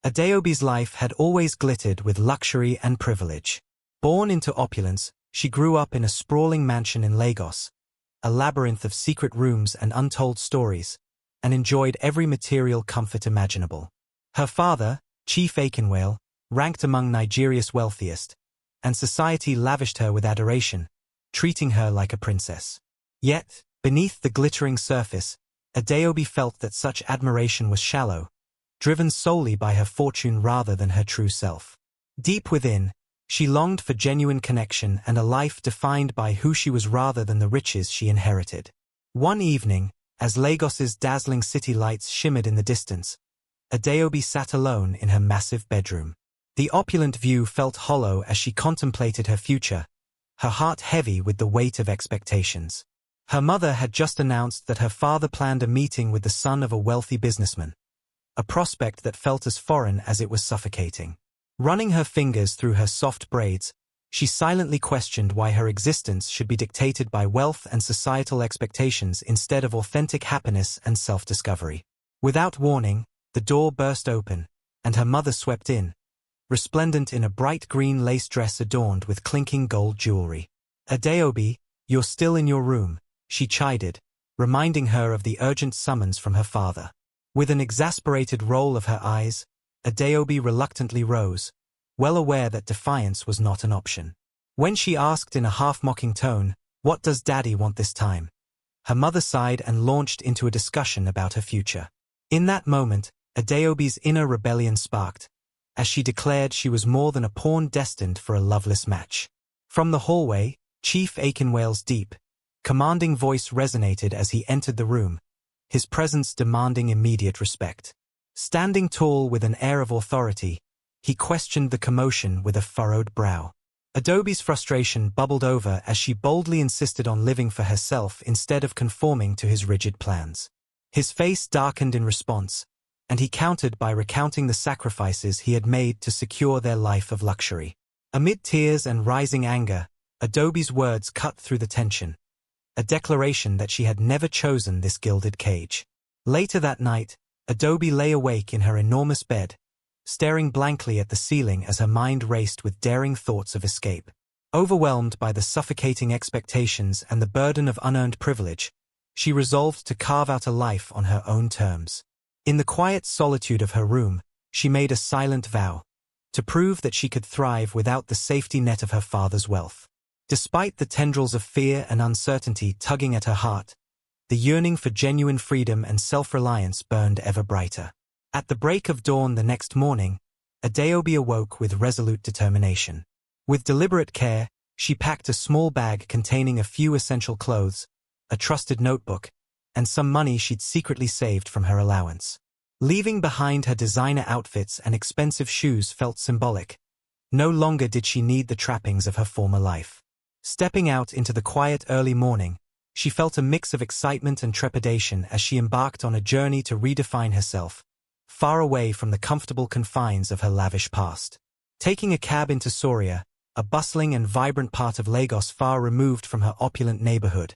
Adeobi's life had always glittered with luxury and privilege. Born into opulence, she grew up in a sprawling mansion in Lagos, a labyrinth of secret rooms and untold stories, and enjoyed every material comfort imaginable. Her father, Chief Akinwale, ranked among Nigeria's wealthiest, and society lavished her with adoration, treating her like a princess. Yet, beneath the glittering surface, Adeobi felt that such admiration was shallow, driven solely by her fortune rather than her true self. Deep within, she longed for genuine connection and a life defined by who she was rather than the riches she inherited. One evening, as Lagos's dazzling city lights shimmered in the distance, Adeobi sat alone in her massive bedroom. The opulent view felt hollow as she contemplated her future, her heart heavy with the weight of expectations. Her mother had just announced that her father planned a meeting with the son of a wealthy businessman, a prospect that felt as foreign as it was suffocating. Running her fingers through her soft braids, she silently questioned why her existence should be dictated by wealth and societal expectations instead of authentic happiness and self-discovery. Without warning, the door burst open, and her mother swept in, resplendent in a bright green lace dress adorned with clinking gold jewelry. "Adeobi, you're still in your room," she chided, reminding her of the urgent summons from her father. With an exasperated roll of her eyes, Adeobi reluctantly rose, well aware that defiance was not an option. When she asked in a half-mocking tone, "What does Daddy want this time?" her mother sighed and launched into a discussion about her future. In that moment, Adeobi's inner rebellion sparked, as she declared she was more than a pawn destined for a loveless match. From the hallway, Chief Akinwale's deep, commanding voice resonated as he entered the room, his presence demanding immediate respect. Standing tall with an air of authority, he questioned the commotion with a furrowed brow. Adeobi's frustration bubbled over as she boldly insisted on living for herself instead of conforming to his rigid plans. His face darkened in response, and he countered by recounting the sacrifices he had made to secure their life of luxury. Amid tears and rising anger, Adeobi's words cut through the tension, a declaration that she had never chosen this gilded cage. Later that night, Adeobi lay awake in her enormous bed, staring blankly at the ceiling as her mind raced with daring thoughts of escape. Overwhelmed by the suffocating expectations and the burden of unearned privilege, she resolved to carve out a life on her own terms. In the quiet solitude of her room, she made a silent vow, to prove that she could thrive without the safety net of her father's wealth. Despite the tendrils of fear and uncertainty tugging at her heart, the yearning for genuine freedom and self-reliance burned ever brighter. At the break of dawn the next morning, Adeobi awoke with resolute determination. With deliberate care, she packed a small bag containing a few essential clothes, a trusted notebook, and some money she'd secretly saved from her allowance. Leaving behind her designer outfits and expensive shoes felt symbolic. No longer did she need the trappings of her former life. Stepping out into the quiet early morning, she felt a mix of excitement and trepidation as she embarked on a journey to redefine herself, far away from the comfortable confines of her lavish past. Taking a cab into Soria, a bustling and vibrant part of Lagos far removed from her opulent neighborhood,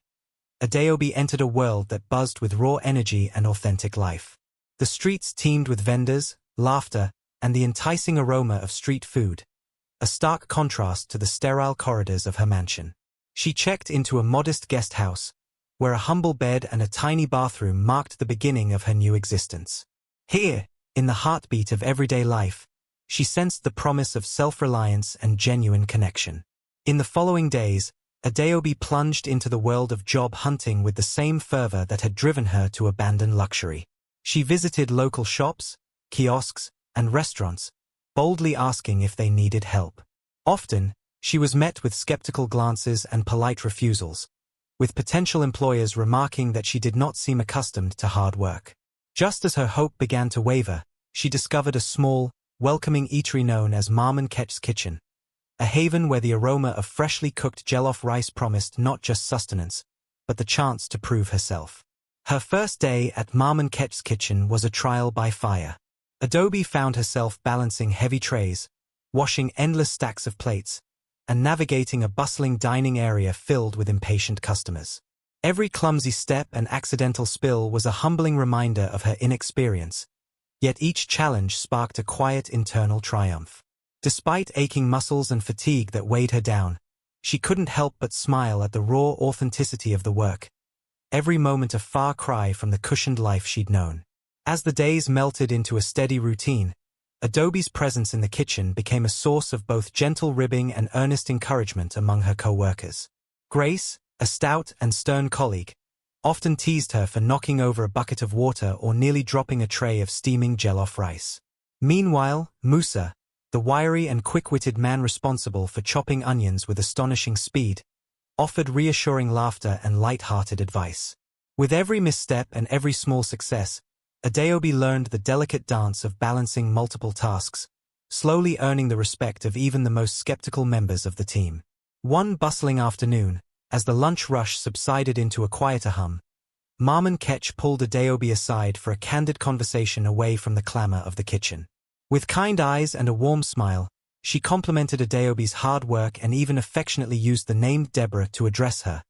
Adeobi entered a world that buzzed with raw energy and authentic life. The streets teemed with vendors, laughter, and the enticing aroma of street food, a stark contrast to the sterile corridors of her mansion. She checked into a modest guest house, where a humble bed and a tiny bathroom marked the beginning of her new existence. Here, in the heartbeat of everyday life, she sensed the promise of self-reliance and genuine connection. In the following days, Adeobi plunged into the world of job hunting with the same fervor that had driven her to abandon luxury. She visited local shops, kiosks, and restaurants, boldly asking if they needed help. Often, she was met with skeptical glances and polite refusals, with potential employers remarking that she did not seem accustomed to hard work. Just as her hope began to waver, she discovered a small, welcoming eatery known as Mom & Ketch's Kitchen, a haven where the aroma of freshly cooked jollof rice promised not just sustenance, but the chance to prove herself. Her first day at Mom & Ketch's Kitchen was a trial by fire. Adeobi found herself balancing heavy trays, washing endless stacks of plates, and navigating a bustling dining area filled with impatient customers. Every clumsy step and accidental spill was a humbling reminder of her inexperience, Yet each challenge sparked a quiet internal triumph. Despite aching muscles and fatigue that weighed her down, she couldn't help but smile at the raw authenticity of the work, every moment a far cry from the cushioned life she'd known. As the days melted into a steady routine, Adobe's presence in the kitchen became a source of both gentle ribbing and earnest encouragement among her co-workers. Grace, a stout and stern colleague, often teased her for knocking over a bucket of water or nearly dropping a tray of steaming jollof rice. Meanwhile, Musa, the wiry and quick-witted man responsible for chopping onions with astonishing speed, offered reassuring laughter and light-hearted advice. With every misstep and every small success, Adobe learned the delicate dance of balancing multiple tasks, slowly earning the respect of even the most skeptical members of the team. One bustling afternoon, as the lunch rush subsided into a quieter hum, Marmon Ketch pulled Adobe aside for a candid conversation away from the clamor of the kitchen. With kind eyes and a warm smile, she complimented Adobe's hard work and even affectionately used the name Deborah to address her,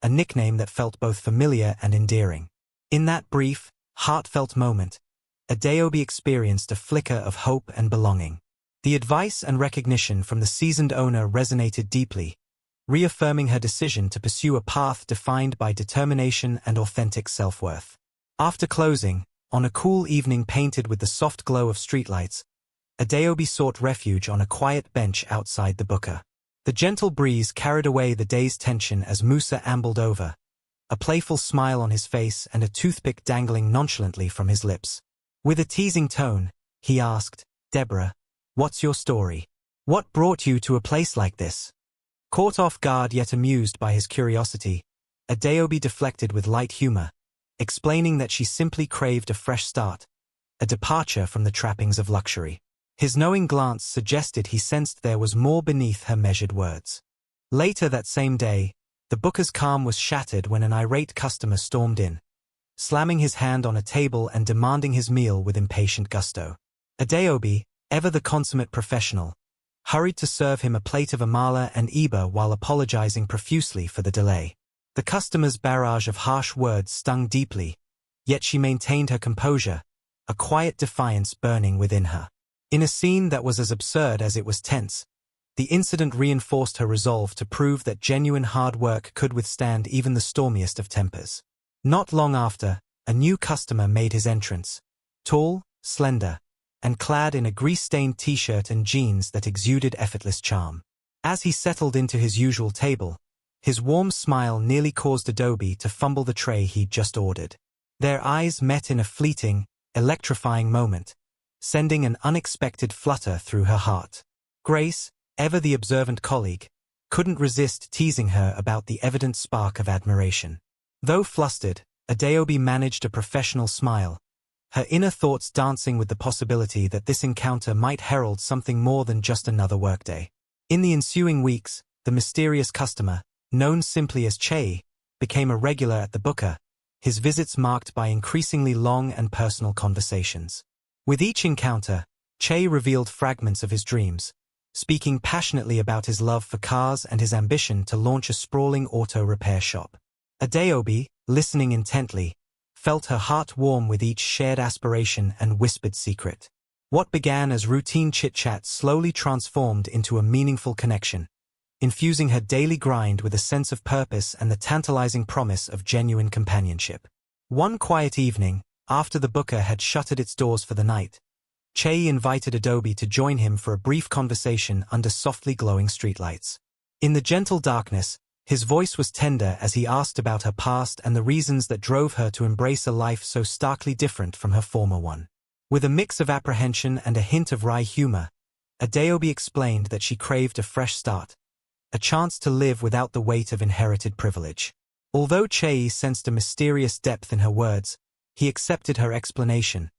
a nickname that felt both familiar and endearing. In that brief, heartfelt moment, Adobe experienced a flicker of hope and belonging. The advice and recognition from the seasoned owner resonated deeply, reaffirming her decision to pursue a path defined by determination and authentic self-worth. After closing, on a cool evening painted with the soft glow of streetlights, Adobe sought refuge on a quiet bench outside the Booker. The gentle breeze carried away the day's tension as Musa ambled over, a playful smile on his face and a toothpick dangling nonchalantly from his lips. With a teasing tone, he asked, "Deborah, what's your story? What brought you to a place like this?" Caught off guard yet amused by his curiosity, Adobe deflected with light humor, explaining that she simply craved a fresh start, a departure from the trappings of luxury. His knowing glance suggested he sensed there was more beneath her measured words. Later that same day, the Booker's calm was shattered when an irate customer stormed in, slamming his hand on a table and demanding his meal with impatient gusto. Adobe, ever the consummate professional, hurried to serve him a plate of amala and eba while apologizing profusely for the delay. The customer's barrage of harsh words stung deeply, yet she maintained her composure, a quiet defiance burning within her. In a scene that was as absurd as it was tense, the incident reinforced her resolve to prove that genuine hard work could withstand even the stormiest of tempers. Not long after, a new customer made his entrance, tall, slender, and clad in a grease-stained t-shirt and jeans that exuded effortless charm. As he settled into his usual table, his warm smile nearly caused Adobe to fumble the tray he'd just ordered. Their eyes met in a fleeting, electrifying moment, sending an unexpected flutter through her heart. Grace, ever the observant colleague, couldn't resist teasing her about the evident spark of admiration. Though flustered, Adobe managed a professional smile, her inner thoughts dancing with the possibility that this encounter might herald something more than just another workday. In the ensuing weeks, the mysterious customer, known simply as Che, became a regular at the Booker, his visits marked by increasingly long and personal conversations. With each encounter, Che revealed fragments of his dreams, speaking passionately about his love for cars and his ambition to launch a sprawling auto repair shop. Adobe, listening intently, felt her heart warm with each shared aspiration and whispered secret. What began as routine chit-chat slowly transformed into a meaningful connection, infusing her daily grind with a sense of purpose and the tantalizing promise of genuine companionship. One quiet evening, after the Booker had shuttered its doors for the night, Che invited Adobe to join him for a brief conversation under softly glowing streetlights. In the gentle darkness, his voice was tender as he asked about her past and the reasons that drove her to embrace a life so starkly different from her former one. With a mix of apprehension and a hint of wry humor, Adobe explained that she craved a fresh start, a chance to live without the weight of inherited privilege. Although Che sensed a mysterious depth in her words, he accepted her explanation,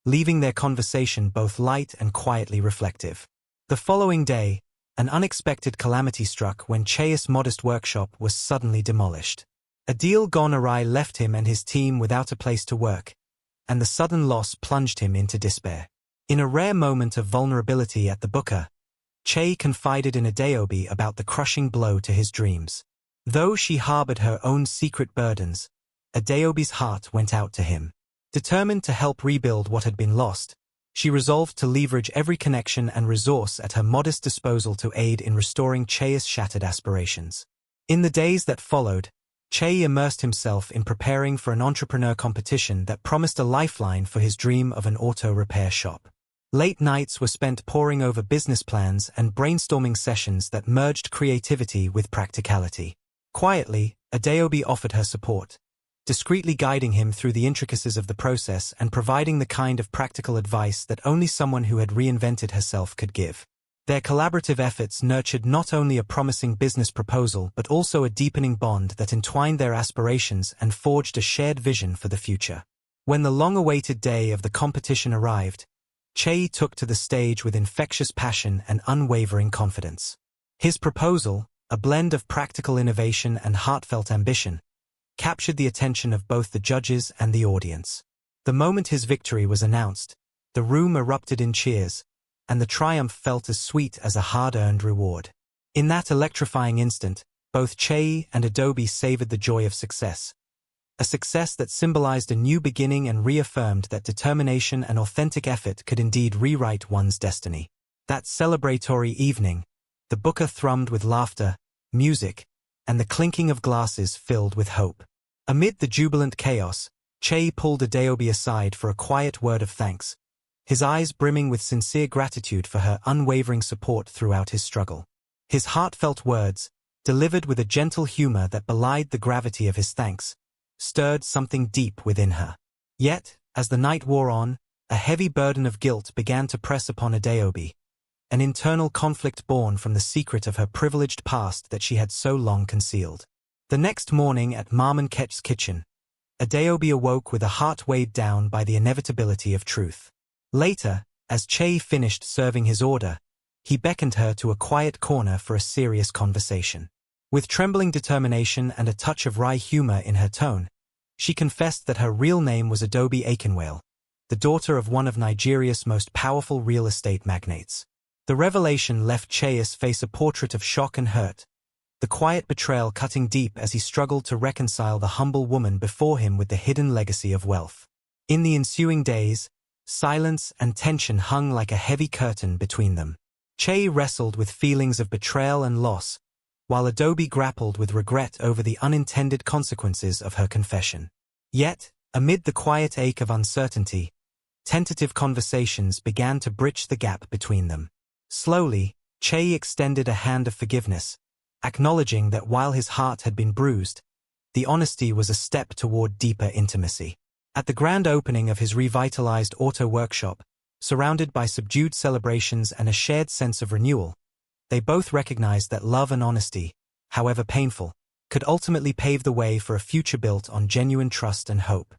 leaving their conversation both light and quietly reflective. The following day, an unexpected calamity struck when Che's modest workshop was suddenly demolished. A deal gone awry left him and his team without a place to work, and the sudden loss plunged him into despair. In a rare moment of vulnerability at the Booker, Che confided in Adobe about the crushing blow to his dreams. Though she harbored her own secret burdens, Adobe's heart went out to him. Determined to help rebuild what had been lost, she resolved to leverage every connection and resource at her modest disposal to aid in restoring Che's shattered aspirations. In the days that followed, Che immersed himself in preparing for an entrepreneur competition that promised a lifeline for his dream of an auto repair shop. Late nights were spent poring over business plans and brainstorming sessions that merged creativity with practicality. Quietly, Adeobi offered her support, discreetly guiding him through the intricacies of the process and providing the kind of practical advice that only someone who had reinvented herself could give. Their collaborative efforts nurtured not only a promising business proposal but also a deepening bond that entwined their aspirations and forged a shared vision for the future. When the long-awaited day of the competition arrived, Che took to the stage with infectious passion and unwavering confidence. His proposal, a blend of practical innovation and heartfelt ambition, captured the attention of both the judges and the audience. The moment his victory was announced, the room erupted in cheers, and the triumph felt as sweet as a hard-earned reward. In that electrifying instant, both Che and Adobe savored the joy of success, a success that symbolized a new beginning and reaffirmed that determination and authentic effort could indeed rewrite one's destiny. That celebratory evening, the booker thrummed with laughter, music, and the clinking of glasses filled with hope. Amid the jubilant chaos, Che pulled Adeobi aside for a quiet word of thanks, his eyes brimming with sincere gratitude for her unwavering support throughout his struggle. His heartfelt words, delivered with a gentle humor that belied the gravity of his thanks, stirred something deep within her. Yet, as the night wore on, a heavy burden of guilt began to press upon Adeobi, an internal conflict born from the secret of her privileged past that she had so long concealed. The next morning at Marmonket's kitchen, Adeobi awoke with a heart weighed down by the inevitability of truth. Later, as Che finished serving his order, he beckoned her to a quiet corner for a serious conversation. With trembling determination and a touch of wry humor in her tone, she confessed that her real name was Adobe Akinwale, the daughter of one of Nigeria's most powerful real estate magnates. The revelation left Che's face a portrait of shock and hurt, the quiet betrayal cutting deep as he struggled to reconcile the humble woman before him with the hidden legacy of wealth. In the ensuing days, silence and tension hung like a heavy curtain between them. Che wrestled with feelings of betrayal and loss, while Adobe grappled with regret over the unintended consequences of her confession. Yet, amid the quiet ache of uncertainty, tentative conversations began to bridge the gap between them. Slowly, Che extended a hand of forgiveness, acknowledging that while his heart had been bruised, the honesty was a step toward deeper intimacy. At the grand opening of his revitalized auto workshop, surrounded by subdued celebrations and a shared sense of renewal, they both recognized that love and honesty, however painful, could ultimately pave the way for a future built on genuine trust and hope.